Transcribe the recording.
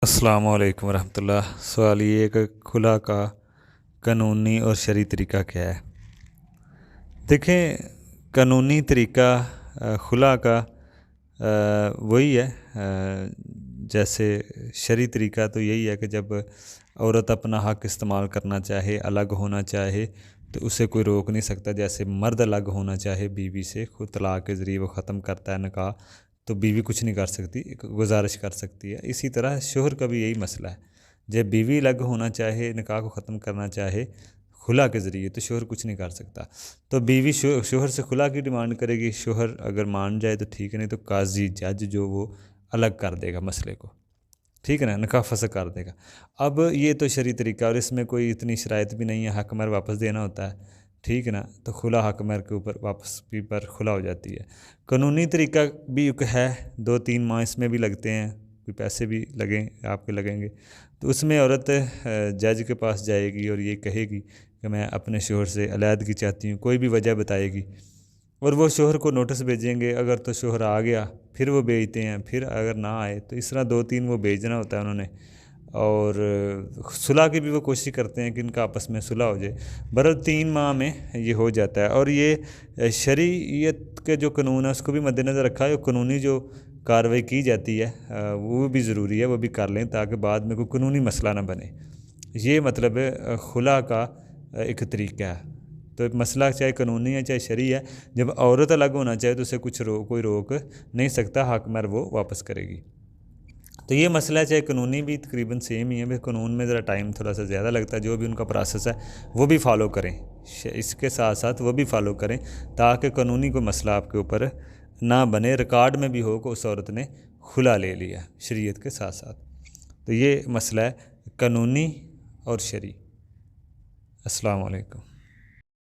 السلام علیکم ورحمۃ اللہ۔ سوال یہ ہے کہ خلا کا قانونی اور شرعی طریقہ کیا ہے؟ دیکھیں، قانونی طریقہ خلا کا وہی ہے جیسے شرعی طریقہ تو یہی ہے کہ جب عورت اپنا حق استعمال کرنا چاہے، الگ ہونا چاہے تو اسے کوئی روک نہیں سکتا۔ جیسے مرد الگ ہونا چاہے بیوی سے، خود طلاق کے ذریعے وہ ختم کرتا ہے نکاح، تو بیوی کچھ نہیں کر سکتی، گزارش کر سکتی ہے۔ اسی طرح شوہر کا بھی یہی مسئلہ ہے، جب بیوی الگ ہونا چاہے، نکاح کو ختم کرنا چاہے خلا کے ذریعے، تو شوہر کچھ نہیں کر سکتا۔ تو بیوی شوہر سے خلا کی ڈیمانڈ کرے گی، شوہر اگر مان جائے تو ٹھیک ہے، نہیں تو قاضی جج جو وہ الگ کر دے گا مسئلے کو، ٹھیک ہے نا، نکاح فسخ کر دے گا۔ اب یہ تو شرعی طریقہ، اور اس میں کوئی اتنی شرائط بھی نہیں ہے، حق مہر واپس دینا ہوتا ہے، ٹھیک ہے نا، تو خلا حق مہر کے اوپر واپس بھی پر خلا ہو جاتی ہے۔ قانونی طریقہ بھی ایک ہے، 2-3 ماہ اس میں بھی لگتے ہیں، کوئی پیسے بھی لگیں، آپ کے لگیں گے، تو اس میں عورت جج کے پاس جائے گی اور یہ کہے گی کہ میں اپنے شوہر سے علیحدگی چاہتی ہوں، کوئی بھی وجہ بتائے گی، اور وہ شوہر کو نوٹس بھیجیں گے۔ اگر تو شوہر آ گیا پھر وہ بھیجتے ہیں، پھر اگر نہ آئے تو اس طرح 2-3 وہ بھیجنا ہوتا ہے انہوں نے، اور صلح کی بھی وہ کوشش کرتے ہیں کہ ان کا آپس میں صلح ہو جائے۔ بہرحال 3 ماہ میں یہ ہو جاتا ہے، اور یہ شرعیت کے جو قانون ہے اس کو بھی مد نظر رکھا ہے، قانونی جو کارروائی کی جاتی ہے وہ بھی ضروری ہے، وہ بھی کر لیں تاکہ بعد میں کوئی قانونی مسئلہ نہ بنے۔ یہ مطلب ہے خلا کا ایک طریقہ ہے۔ تو مسئلہ چاہے قانونی ہے چاہے شرعی ہے، جب عورت الگ ہونا چاہے تو اسے کوئی روک نہیں سکتا، حق مہر وہ واپس کرے گی۔ تو یہ مسئلہ ہے، چاہے قانونی بھی تقریباً سیم ہی ہے، بس قانون میں ذرا ٹائم تھوڑا سا زیادہ لگتا ہے، جو بھی ان کا پروسیس ہے وہ بھی فالو کریں، اس کے ساتھ ساتھ وہ بھی فالو کریں تاکہ قانونی کوئی مسئلہ آپ کے اوپر نہ بنے، ریکارڈ میں بھی ہو کہ اس عورت نے خلا لے لیا شریعت کے ساتھ ساتھ۔ تو یہ مسئلہ ہے قانونی اور شرعی۔ السلام علیکم۔